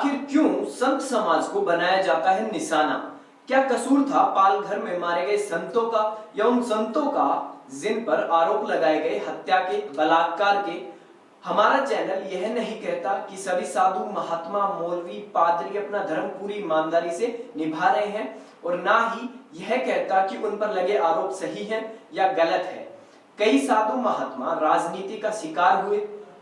आखिर क्यों संत समाज को बनाया जाता है निशाना? क्या कसूर था पालघर में मारे गए संतों का या उन संतों का जिन पर आरोप लगाए गए हत्या के, बलात्कार के? हमारा चैनल यह नहीं कहता कि सभी साधु, महात्मा, मौलवी, पादरी अपना धर्म पूरी ईमानदारी से निभा रहे हैं और ना ही यह कहता कि उन पर लगे आरोप सही हैं या गलत है। कई साधु महात्मा राजनीति का शिकार हुए,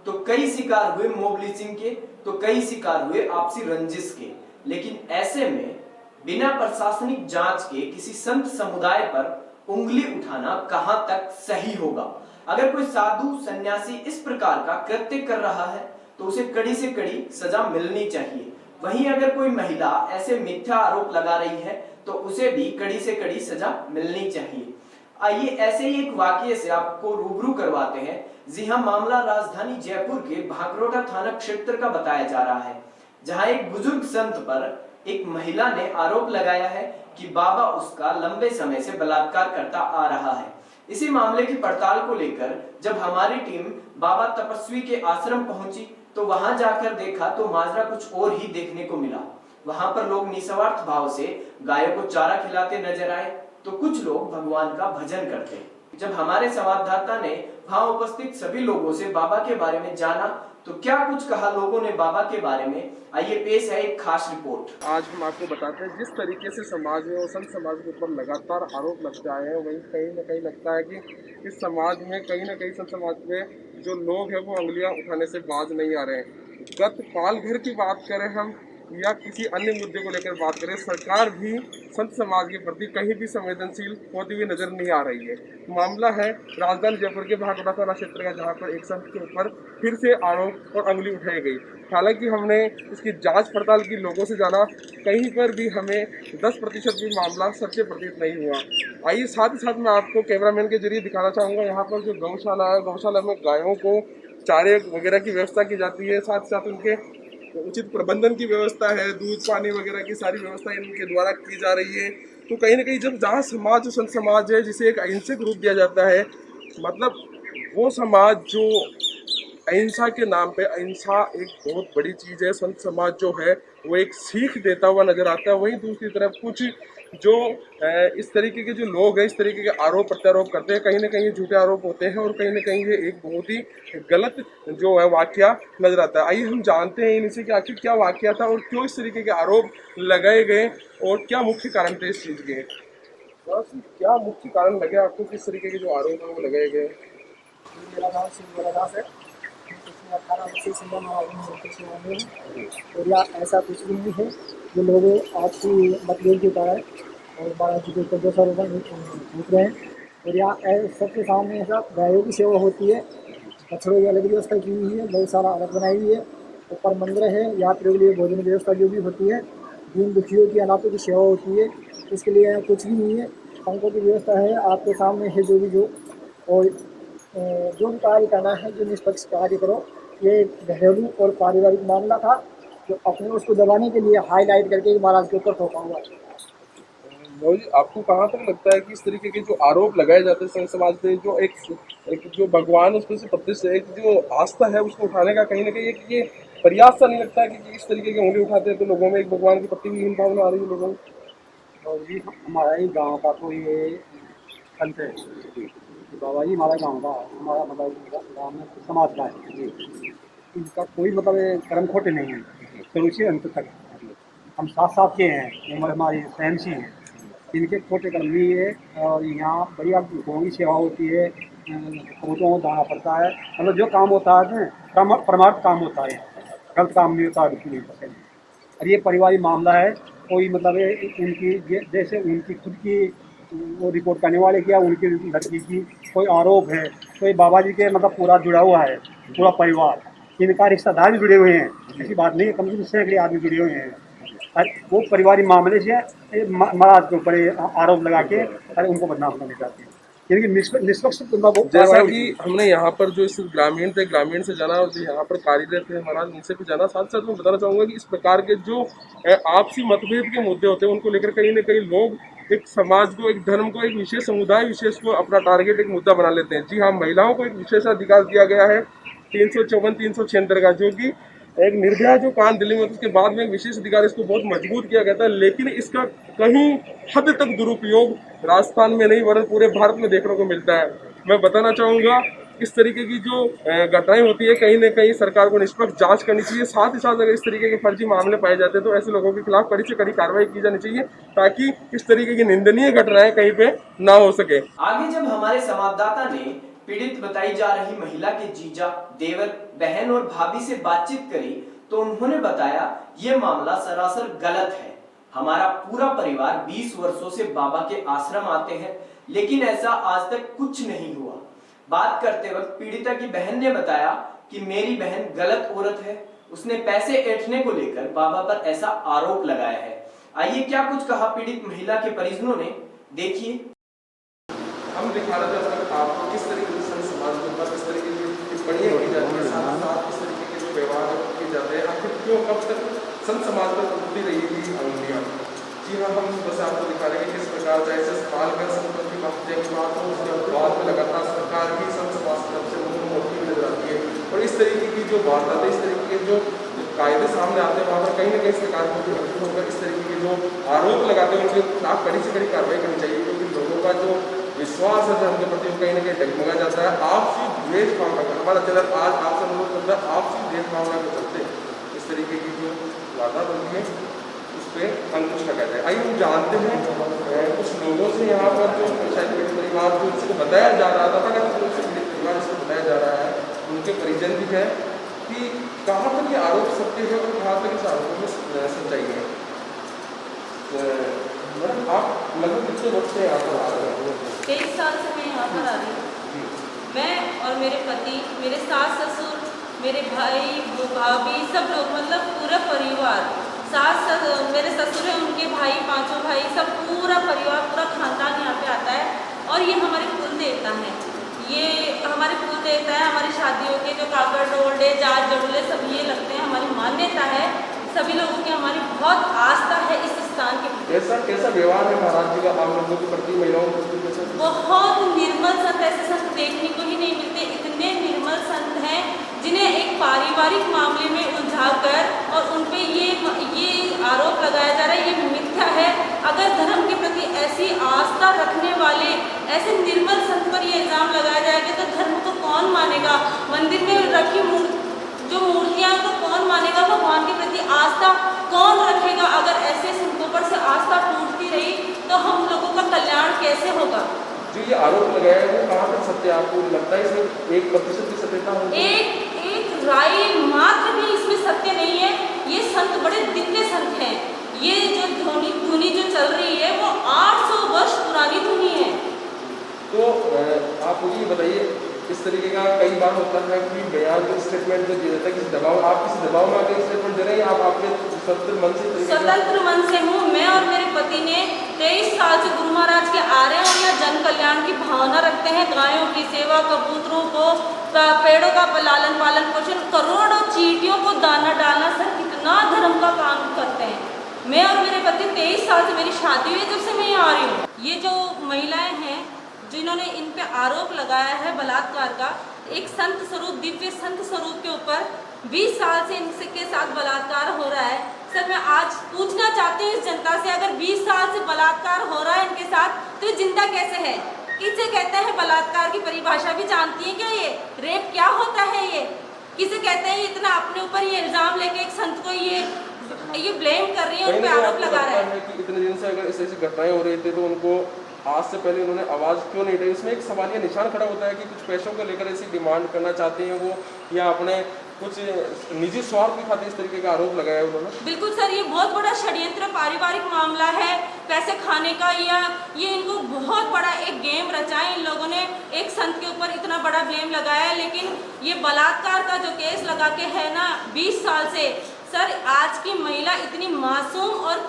तो कई शिकार हुए मॉब लिंचिंग के, तो कई शिकार हुए आपसी रंजिश के। लेकिन ऐसे में बिना प्रशासनिक जांच के किसी संत समुदाय पर उंगली उठाना कहां तक सही होगा? अगर कोई साधु सन्यासी इस प्रकार का कृत्य कर रहा है तो उसे कड़ी से कड़ी सजा मिलनी चाहिए। वहीं अगर कोई महिला ऐसे मिथ्या आरोप लगा रही है तो उसे भी कड़ी से कड़ी सजा मिलनी चाहिए। आइए ऐसे ही एक वाकये से आपको रूबरू करवाते हैं। जी हां, मामला राजधानी जयपुर के भागरोटा थाना क्षेत्र का बताया जा रहा है, जहां एक बुजुर्ग संत पर एक महिला ने आरोप लगाया है कि बाबा उसका लंबे समय से बलात्कार करता आ रहा है। इसी मामले की पड़ताल को लेकर जब हमारी टीम बाबा तपस्वी के आश्रम पहुंची तो वहां जाकर देखा तो माजरा कुछ और ही देखने को मिला। वहां पर लोग निस्वार्थ भाव से गायों को चारा खिलाते नजर आए तो कुछ लोग भगवान का भजन करते। जब हमारे संवाददाता ने वहां उपस्थित सभी लोगों से बाबा के बारे में जाना तो क्या कुछ कहा लोगों ने बाबा के बारे में, आइए पेश है एक खास रिपोर्ट। आज हम आपको बताते हैं जिस तरीके से समाज में और संत समाज के ऊपर लगातार आरोप लगते आए हैं, वहीं कहीं ना कहीं लगता है कि इस समाज में कहीं ना कहीं संत समाज में जो लोग हैं वो उंगलियां उठाने से बाज नहीं आ रहे हैं। गत पालघर की बात करें हम या किसी अन्य मुद्दे को लेकर बात करें, सरकार भी संत समाज के प्रति कहीं भी संवेदनशील होती हुई नजर नहीं आ रही है। मामला है राजधानी जयपुर के भागरोटा थाना क्षेत्र का, जहां पर एक संत के ऊपर फिर से आरोप और अंगुली उठाई गई। हालांकि हमने इसकी जांच पड़ताल की, लोगों से जाना, कहीं पर भी हमें 10% भी मामला सत्य प्रतीत नहीं हुआ। आइए साथ ही साथ मैं आपको कैमरामैन के जरिए दिखाना चाहूँगा यहाँ पर जो गौशाला है, गौशाला में गायों को चारे वगैरह की व्यवस्था की जाती है, साथ साथ उनके उचित प्रबंधन की व्यवस्था है, दूध पानी वगैरह की सारी व्यवस्था इनके द्वारा की जा रही है। तो कहीं ना कहीं जब जहाँ समाज संत समाज है जिसे एक अहिंसक रूप दिया जाता है, मतलब वो समाज जो अहिंसा के नाम पे, अहिंसा एक बहुत बड़ी चीज़ है, संत समाज जो है वो एक सीख देता हुआ नजर आता है। वहीं दूसरी तरफ कुछ जो इस तरीके के जो लोग हैं, इस तरीके के आरोप प्रत्यारोप करते हैं, कहीं ना कहीं झूठे आरोप होते हैं और कहीं ना कहीं ये एक बहुत ही गलत जो है वाकया नजर आता है। आइए हम जानते हैं इनसे कि आखिर क्या वाकया था और क्यों इस तरीके के आरोप लगाए गए और क्या मुख्य कारण थे इस चीज़ के। क्या मुख्य कारण लगे आपको, किस तरीके के जो आरोप है वो लगाए गए? मेरा नाम सिंह दास है। इसमें 18 वर्षीय सिंह और या ऐसा कुछ भी नहीं है जो लोग आपसी मतभेद के कारण और बालाजी के ऊपर सारे पूछ रहे हैं। और यहाँ सबके सामने ऐसा गायों की सेवा होती है, बछड़ों की अलग व्यवस्था की हुई है, बहुत सारा अलग बनाई हुई है। ऊपर मंदिर है, यात्रियों के लिए भोजन व्यवस्था जो भी होती है, दीन दुखियों की अनाथों की सेवा होती है। इसके लिए यहाँ कुछ भी नहीं है, पंखों की व्यवस्था है आपके सामने है जो भी जो। और जो भी कार्य करना है, जो निष्पक्ष कार्य करो। ये घरेलू और पारिवारिक मामला था जो अपने उसको दबाने के लिए हाईलाइट करके महाराज के ऊपर थोपा हुआ। आपको कहाँ तक लगता है कि इस तरीके के जो आरोप लगाए जाते हैं संत समाज पे, जो एक जो भगवान उसमें से प्रतिष्ठा है, एक जो आस्था है उसको उठाने का कहीं ना कहीं एक ये प्रयास सा नहीं लगता है कि इस तरीके की उंगली उठाते हैं तो लोगों में एक भगवान के प्रति भी भावना आ रही है लोगों में? और जी हमारा ही गाँव का तो ये संत है बाबा जी, हमारा गाँव का, हमारा मतलब गाँव में समाज का है जी। इनका कोई मतलब कर्म खोटे नहीं है, शुरू से अंत तक हम साथ साथ के हैं, उम्र हमारी सहम सी है, इनके खोटे कर्म नहीं है। और यहाँ बढ़िया गाँव की सेवा होती है, कबूतरों को दाना पड़ता है, मतलब जो काम होता है परमार्थ काम होता है, गलत काम नहीं होता बिल्कुल नहीं पसंद। और ये पारिवारिक मामला है, कोई मतलब उनकी जैसे उनकी खुद की वो रिपोर्ट करने वाले क्या, उनकी लड़की की कोई आरोप है, तो ये बाबा जी के मतलब पूरा जुड़ा हुआ है, पूरा परिवार, इनका रिश्तेदार भी जुड़े हुए हैं, ऐसी बात नहीं है, कम से कम सैकड़े आदमी जुड़े हुए हैं। और वो पारिवारिक मामले से महाराज के ऊपर आरोप लगा के अरे उनको बदनाम करना चाहते हैं, यानी कि निष्पक्ष। जैसा कि हमने यहाँ पर जो इस ग्रामीण थे, ग्रामीण से जाना और जो यहाँ पर कार्यरत थे महाराज, उनसे भी जाना, साथ साथ मैं बताना चाहूँगा कि इस प्रकार के जो आपसी मतभेद के मुद्दे होते हैं उनको लेकर कहीं ना कहीं लोग एक समाज को, एक धर्म को, एक विशेष समुदाय विशेष को अपना टारगेट, एक मुद्दा बना लेते हैं। जी हाँ, महिलाओं को एक विशेष अधिकार दिया गया है 354, 376 का, जो कि एक निर्भया जो कांड दिल्ली में, उसके बाद में एक विशेष अधिकार इसको बहुत मजबूत किया गया था, लेकिन इसका कहीं हद तक दुरुपयोग राजस्थान में नहीं वरन पूरे भारत में देखने को मिलता है। मैं बताना चाहूँगा इस तरीके की जो घटनाएं होती है, कहीं ना कहीं सरकार को निष्पक्ष जांच करनी चाहिए। साथ ही साथ अगर इस तरीके के फर्जी मामले पाए जाते हैं तो ऐसे लोगों के खिलाफ कड़ी से कड़ी कार्रवाई की जानी चाहिए, ताकि इस तरीके की निंदनीय घटनाएं कहीं पे ना हो सके। आगे जब हमारे संवाददाता ने पीड़ित बताई जा रही महिला के जीजा, देवर, बहन और भाभी से बातचीत करी तो उन्होंने बताया ये मामला सरासर गलत है। हमारा पूरा परिवार 20 वर्षों से बाबा के आश्रम आते हैं, लेकिन ऐसा आज तक कुछ नहीं हुआ। बात करते वक्त पीड़िता की बहन ने बताया कि मेरी बहन गलत औरत है, उसने पैसे ऐंठने को लेकर बाबा पर ऐसा आरोप लगाया है। आइए क्या कुछ कहा पीड़ित महिला के परिजनों ने, देखिए। हम दिखा रहे थे सर आपको किस तरीके से संत समाज के ऊपर किस तरीके की टिप्पणियां की जाती है, साथ साथ किस तरीके के जो व्यवहार किए जाते हैं, आखिर क्यों कब तक संत समाज पर टूटती रहेगी अंगुलियां। जी हाँ, हम बस आपको दिखा रहे हैं किस प्रकार जैसे पालकर संतों की हत्या की बात हो, उसके बाद में लगातार सरकार भी संत समाज की तरफ से मुख्य मोटी हुई नजर आती है। और इस तरीके की जो वारदातें, इस तरीके के जो कायदे सामने आते हैं, वहाँ पर कहीं ना कहीं सरकार को भी अंकित होकर इस तरीके के जो आरोप लगाते हैं उनके खिलाफ कड़ी से कड़ी कार्रवाई करनी चाहिए, क्योंकि लोगों का जो विश्वास है धर्म के प्रति कहीं ना कहीं डगमगा जाता है। आपसी द्वेष भावना का हमारा चैनल आज आपसे अनुरोध करता है, आपसी द्वेष भावना के चलते इस तरीके की जो वारदात होती है उस पर अंकुश लगाया जाए। आइए हम जानते हैं कुछ लोगों से यहाँ पर जो शायद पीड़ित परिवार जो इसको बताया जा रहा था, पीड़ित परिवार इसको बताया जा रहा है, उनके परिजन भी है कि कहाँ तक ये आरोप सत्य है और कहाँ तक इस आरोपों में सच्चाई है। मैडम आप लगभग कितने वक्त से यहाँ पर आ रहे हैं? 23 साल से मैं यहाँ पर आ रही हूँ। मैं और मेरे पति, मेरे सास ससुर, मेरे भाई, भाभी, सब लोग, मतलब पूरा परिवार, मेरे ससुर हैं, उनके भाई, पांचों भाई, सब पूरा परिवार, पूरा खानदान यहाँ पे आता है। और ये हमारे कुल देवता हैं, ये हमारे कुल देवता है। हमारी शादियों के जो काकड़ डोल्डे जाट जड़ूले सब ये लगते हैं। हमारी मान्यता है, सभी लोगों की हमारी बहुत आस्था है इस स्थान के प्रति। कैसा व्यवहार है महाराज जी का आम लोगों के प्रति, महिलाओं के प्रति? बहुत निर्मल संत, ऐसे संत देखने को ही नहीं मिलते। इतने निर्मल संत हैं जिन्हें एक पारिवारिक मामले में उलझाकर और उन पे ये आरोप लगाया जा रहा है, ये मिथ्या है। अगर धर्म के प्रति ऐसी आस्था रखने वाले ऐसे निर्मल संत पर ये इल्जाम लगाया जाएगा तो धर्म को कौन मानेगा? मंदिर में रखी जो मूर्तियां को कौन मानेगा? भगवान के प्रति आस्था कौन रखेगा? अगर ऐसे संतों पर से आस्था टूटती रही तो हम लोगों का कल्याण कैसे होगा? जो ये आरोप लगाया है वो कहाँ तक सत्य आपको लगता है? इसमें 1% की सत्यता होगी? एक राय मात्र भी इसमें सत्य नहीं है। ये संत बड़े दिव्य संत हैं। ये जो धुनी जो चल रही है वो 800 वर्ष पुरानी धुनी है। तो आप मुझे बताइए, इस तरीके का कई बार होता है कि बयान जो स्टेटमेंट जो दिया जाता है, किसी दबाव में आकर स्टेटमेंट दे रहे हैं, आप आपके स्वतंत्र मन से हूँ। मैं और मेरे पति ने 23 साल से गुरु महाराज के आ रहे हैं और यहाँ जन कल्याण की भावना रखते हैं। गायों की सेवा, कबूतरों को, पेड़ों का लालन पालन पोषण, करोड़ों चींटियों को दाना डालना, सर कितना धर्म का काम करते हैं। मैं और मेरे पति 23 साल से, मेरी शादी हुई जब से मैं यहाँ आ रही हूँ। ये जो महिलाएं हैं जिन्होंने इन पे आरोप लगाया है बलात्कार का, एक संत स्वरूप, दिव्य संत स्वरूप के ऊपर 20 साल से इनके साथ बलात्कार हो रहा है। सर मैं आज पूछना चाहती हूँ इस जनता से, अगर 20 साल से बलात्कार हो रहा है इनके साथ तो ये जिंदा कैसे है? किसे कहते हैं बलात्कार की परिभाषा भी जानती है क्या? ये रेप क्या होता है? ये किसे कहते हैं? इतना अपने ऊपर ये इल्जाम लेके एक संत को ये ब्लेम कर रही है, उन पे आरोप लगा रहा है कि इतने दिन से अगर ऐसी घटनाएं हो रही थी तो उनको आज से पहले उन्होंने आवाज़ क्यों नहीं उठाई? इसमें एक सवालिया निशान खड़ा होता है कि कुछ पैसों को लेकर ऐसी डिमांड करना चाहते हैं वो, या अपने कुछ निजी स्वार्थ की खातिर इस तरीके का आरोप लगाया उन्होंने। बिल्कुल सर, ये बहुत बड़ा षड्यंत्र, पारिवारिक मामला है पैसे खाने का, या ये इनको बहुत बड़ा एक गेम रचा है इन लोगों ने। एक संत के ऊपर इतना बड़ा ब्लेम लगाया है, लेकिन ये बलात्कार का जो केस लगा के है ना 20 साल से, सर आज की महिला इतनी मासूम और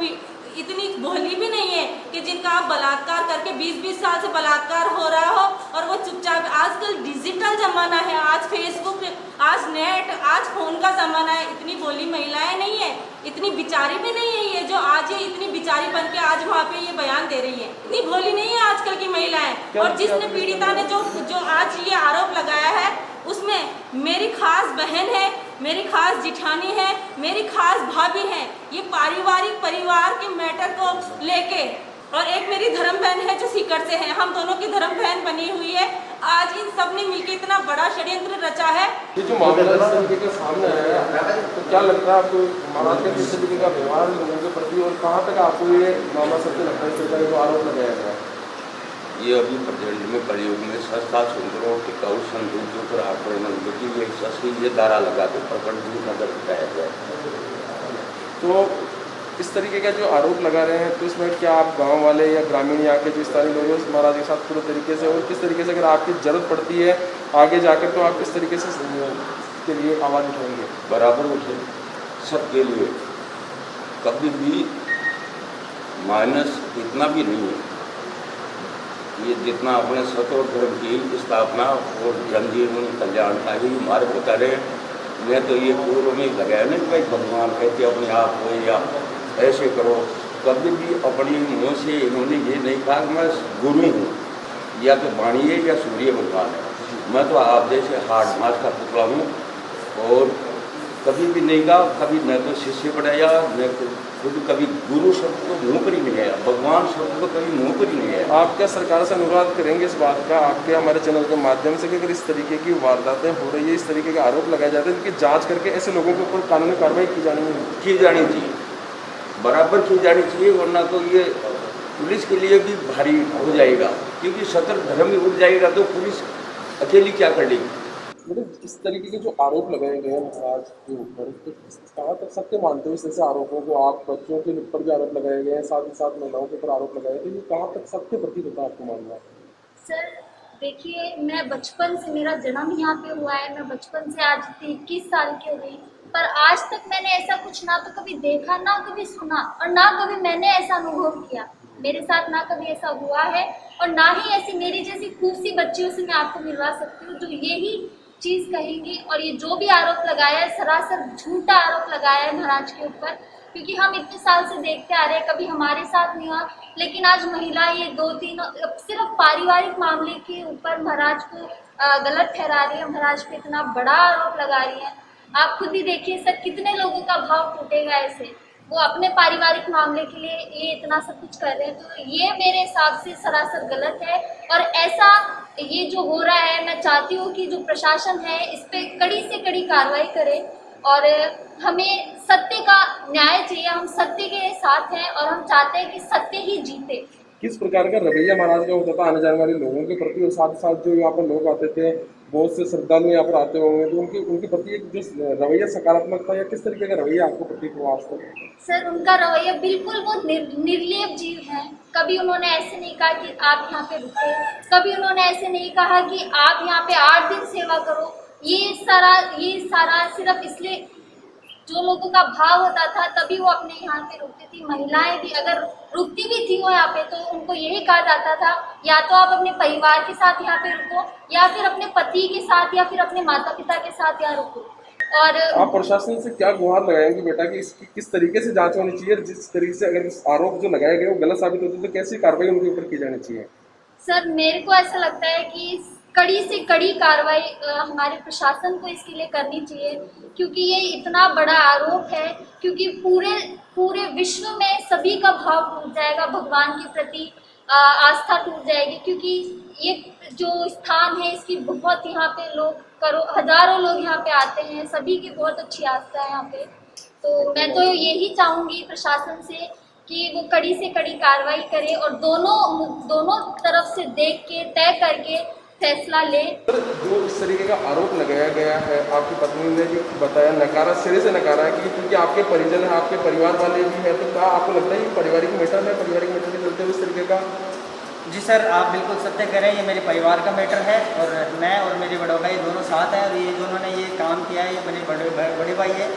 इतनी भोली भी नहीं है कि जिनका आप बलात्कार करके 20-20 साल से बलात्कार हो रहा हो और वो चुपचाप। आजकल डिजिटल जमाना है, आज फेसबुक, आज नेट, आज फोन का जमाना है। इतनी भोली महिलाएं नहीं है, इतनी बिचारी भी नहीं है ये जो आज ये इतनी बिचारी बन के आज वहाँ पे ये बयान दे रही है। इतनी भोली नहीं है आजकल की महिलाएं। और जिसने पीड़िता ने जो आज ये आरोप लगाया है उसमें मेरी खास बहन है, मेरी खास जिठानी है, मेरी खास भाभी है। ये पारिवारिक परिवार के मैटर को लेके, और एक मेरी धर्म बहन है जो सीकर से है, हम दोनों की धर्म बहन बनी हुई है। आज इन सब ने मिलकर इतना बड़ा षड्यंत्र रचा है। ये जो मामला इस तरीके के सामने है, तो क्या लगता है आपको महाराज का किस तरीके का व्यवहार लोगों के प्रति, और कहाँ तक आपको ये मामला सत्य लगता है, सरकार जो आरोप लगाया गया है? ये अभी प्रेजेंट में प्रयोग में संस्था सुंदरों टिकाऊ संदूकों पर आक्रमण की एक सस्ती धारा लगा के प्रकरण भी नजर दिखाया गया है। तो इस तरीके का जो आरोप लगा रहे हैं, तो इसमें क्या आप गांव वाले या ग्रामीण यहाँ के जो स्थानीय लोग हैं उस महाराज के साथ पूरे तरीके से, और किस तरीके से अगर आपकी जरूरत पड़ती है आगे जाकर, तो आप किस तरीके से इसके लिए आवाज़ उठाएंगे? बराबर उठे सबके लिए, कभी भी माइनस इतना भी नहीं है। ये जितना अपने सत्य धर्म की स्थापना और जनजीवन कल्याण का ही मार्ग करे। मैं तो ये पूर्व में लगाया नहीं भाई भगवान कहते अपने आप को या ऐसे करो। कभी भी अपनी मुँह से इन्होंने ये नहीं कहा कि मैं गुरु हूँ, या तो वाणी है या सूर्य भगवान है। मैं तो आप जैसे हार्ड मास का पुतला हूँ, और कभी भी नहीं कहा, कभी न तो शिष्य बढ़ाया, न खुद कभी गुरु शब्द को मुँह पर ही नहीं आया, भगवान शब्द को कभी मुँह पर ही नहीं आया। आप क्या सरकार से अनुरोध करेंगे इस बात का, आपके हमारे चैनल के माध्यम से, कि अगर इस तरीके की वारदातें हो रही है, इस तरीके के आरोप लगाए जाते हैं, इनकी जांच करके ऐसे लोगों के ऊपर कानूनी कार्रवाई की जानी चाहिए, बराबर की जानी चाहिए, वरना तो ये पुलिस के लिए भी भारी हो जाएगा, क्योंकि सतर धर्म ही उठ जाएगा तो पुलिस अकेली क्या कर लेगी। मतलब इस तरीके के जो आरोप लगाए गए हैं महाराज के ऊपर, तो कहाँ तक सत्य मानते हो इस ऐसे आरोपों को? आप बच्चों के ऊपर भी आरोप लगाए गए हैं, साथ ही साथ महिलाओं के ऊपर आरोप लगाए गए, तो ये कहाँ तक सत्य प्रतीत होता है आपको मानना? सर देखिए, मैं बचपन से, मेरा जन्म यहाँ पे हुआ है, मैं बचपन से आज 21 साल की हो गई, पर आज तक मैंने ऐसा कुछ ना तो कभी देखा, ना कभी सुना, और ना कभी मैंने ऐसा अनुभव किया। मेरे साथ ना कभी ऐसा हुआ है, और ना ही ऐसी मेरी जैसी खूब सी बच्चियों से मैं आपको मिलवा सकती हूँ जो यही चीज़ कहेंगी। और ये जो भी आरोप लगाया है, सरासर झूठा आरोप लगाया है महाराज के ऊपर, क्योंकि हम इतने साल से देखते आ रहे हैं, कभी हमारे साथ नहीं हुआ, लेकिन आज महिला ये 2-3 सिर्फ पारिवारिक मामले के ऊपर महाराज को गलत ठहरा रही है, महाराज पे इतना बड़ा आरोप लगा रही है। आप खुद ही देखिए सर, कितने लोगों का भाव टूटेगा ऐसे, वो अपने पारिवारिक मामले के लिए ये इतना सब कुछ कर रहे हैं। तो ये मेरे हिसाब से सरासर गलत है, और ऐसा ये जो हो रहा है, मैं चाहती हूँ कि जो प्रशासन है इस पे कड़ी से कड़ी कार्रवाई करे, और हमें सत्य का न्याय चाहिए। हम सत्य के साथ हैं, और हम चाहते हैं कि सत्य ही जीते। किस प्रकार का रवैया महाराज का होता था आने जाने वाले लोगों के प्रति, और साथ साथ जो यहाँ पर लोग आते थे, बहुत से श्रद्धालु यहाँ पर आते होंगे, तो उनके प्रति एक जो रवैया सकारात्मक था, या किस तरीके का रवैया आपको प्रतीत हुआ आज तक? सर उनका रवैया बिल्कुल वो निर्लेप जीव है। कभी उन्होंने ऐसे नहीं कहा कि आप यहाँ पे रुके, कभी उन्होंने ऐसे नहीं कहा कि आप यहाँ पे 8 दिन सेवा करो। ये सारा सिर्फ इसलिए, जो लोगों का भाव होता था तभी वो अपने यहाँ पे रुकती थी। महिलाएं भी अगर रुकती भी थी वो यहाँ पे, तो उनको यही कहा जाता था, या तो आप अपने परिवार के साथ यहाँ पे रुको, या फिर अपने पति के साथ, या फिर अपने माता पिता के साथ यहाँ रुको। और आप प्रशासन से क्या गुहार लगाएंगे बेटा कि इसकी किस तरीके से जांच होनी चाहिए, जिस तरीके से अगर आरोप जो लगाए गए वो गलत साबित होते तो कैसी कार्रवाई उनके ऊपर की जानी चाहिए? सर मेरे को ऐसा लगता है कि कड़ी से कड़ी कार्रवाई हमारे प्रशासन को इसके लिए करनी चाहिए, क्योंकि ये इतना बड़ा आरोप है, क्योंकि पूरे विश्व में सभी का भाव टूट जाएगा, भगवान के प्रति आस्था टूट जाएगी, क्योंकि ये जो स्थान है इसकी बहुत यहाँ पे लोग हजारों लोग यहाँ पे आते हैं, सभी की बहुत अच्छी आस्था है यहाँ पे। तो मैं तो यही चाहूँगी प्रशासन से कि वो कड़ी से कड़ी कार्रवाई करे, और दोनों तरफ से देख के तय करके फैसला ले। जो इस तरीके का आरोप लगाया गया है, आपकी पत्नी ने जो बताया, नकारा सिरे से नकारा है कि क्योंकि आपके परिजन हैं, आपके परिवार वाले भी हैं, तो क्या आपको लगता है ये पारिवारिक मैटर है, पारिवारिक मैटर के चलते हुए इस तरीके का? जी सर, आप बिल्कुल सत्य कह रहे हैं, ये मेरे परिवार का मैटर है, और मैं और मेरे बड़े भाई दोनों साथ हैं, और ये दोनों ने ये काम किया है, ये मेरे बड़े भाई है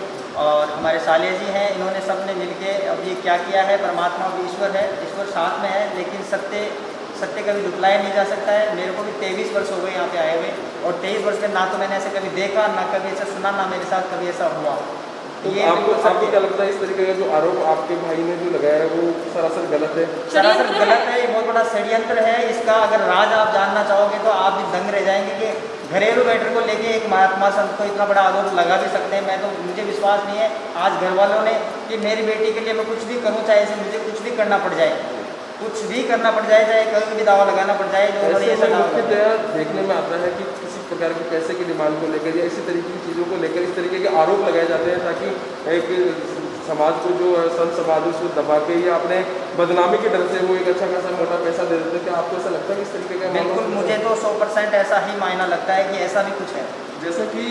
और हमारे साले जी हैं, इन्होंने सब ने मिलके अब ये क्या किया है। परमात्मा भी ईश्वर है, ईश्वर साथ में है, लेकिन सत्य कभी झुटलाया नहीं जा सकता है। मेरे को भी 23 वर्ष हो गए यहाँ पे आए हुए, और 23 वर्ष में ना तो मैंने ऐसे कभी देखा, ना कभी ऐसा सुना, ना मेरे साथ कभी ऐसा हुआ। तो ये आपको क्या लगता है इस तरीके का जो आरोप आपके भाई ने जो लगाया है वो सरासर गलत है? सरासर गलत है, ये बहुत बड़ा षड्यंत्र है। इसका अगर राज आप जानना चाहोगे तो आप भी दंग रह जाएंगे कि घरेलू मैटर को लेके एक महात्मा संत को इतना बड़ा आरोप लगा भी सकते हैं। मैं तो मुझे विश्वास नहीं है आज घर वालों ने कि मेरी बेटी के लिए मैं कुछ भी करूँ, चाहे इसे मुझे कुछ भी करना पड़ जाए, कुछ भी करना पड़ जाए, चाहे कहीं भी दावा लगाना पड़ जाए। जो उन्होंने ये सजा देखने में आता है कि किसी प्रकार के पैसे की डिमांड को लेकर या इसी तरीके की चीज़ों को लेकर इस तरीके के आरोप लगाए जाते हैं ताकि एक समाज को जो संत समाज उसको दबा के या अपने बदनामी के डर से वो एक अच्छा खासा मोटा पैसा दे देते हैं। क्या आपको ऐसा लगता है कि इस तरीके का? बिल्कुल, मुझे तो 100% ऐसा ही मायना लगता है कि ऐसा भी कुछ है। जैसा कि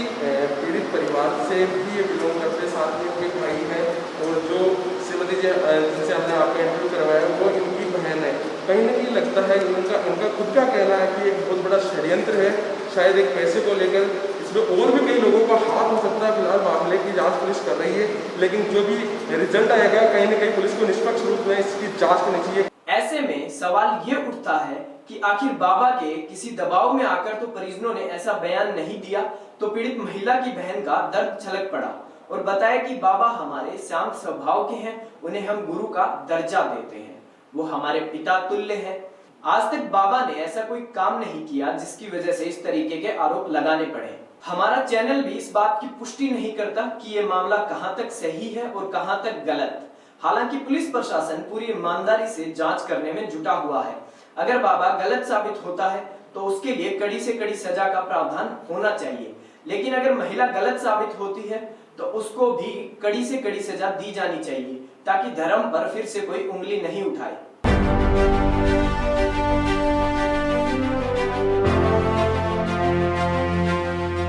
पीड़ित परिवार से भी ये बिलोंग करते, साथ में उनके भाई हैं और जो श्रीमती जी जिनसे हमने आपका इंटरव्यू करवाया वो इनकी बहन है। कहीं ना कहीं लगता है उनका खुद का कहना है कि एक बहुत बड़ा षड्यंत्र है, शायद एक पैसे को लेकर इसमें और भी कई लोगों का हाथ हो सकता है। फिलहाल मामले की जांच पुलिस कर रही है, लेकिन जो भी रिजल्ट आएगा कहीं ना कहीं पुलिस को निष्पक्ष रूप में इसकी जांच करनी चाहिए। ऐसे में सवाल ये उठता है कि आखिर बाबा के किसी दबाव में आकर तो परिजनों ने ऐसा बयान नहीं दिया, तो पीड़ित महिला की बहन का दर्द छलक पड़ा और बताया कि बाबा हमारे शांत स्वभाव के हैं, उन्हें हम गुरु का दर्जा देते हैं, वो हमारे पिता तुल्य हैं। आज तक बाबा ने ऐसा कोई काम नहीं किया जिसकी वजह से इस तरीके के आरोप लगाने पड़े। हमारा चैनल भी इस बात की पुष्टि नहीं करता कि ये मामला कहां तक सही है और कहां तक गलत। हालांकि पुलिस प्रशासन पूरी ईमानदारी से जांच करने में जुटा हुआ है। अगर बाबा गलत साबित होता है तो उसके लिए कड़ी से कड़ी सजा का प्रावधान होना चाहिए, लेकिन अगर महिला गलत साबित होती है तो उसको भी कड़ी से कड़ी सजा दी जानी चाहिए ताकि धर्म पर फिर से कोई उंगली नहीं उठाए।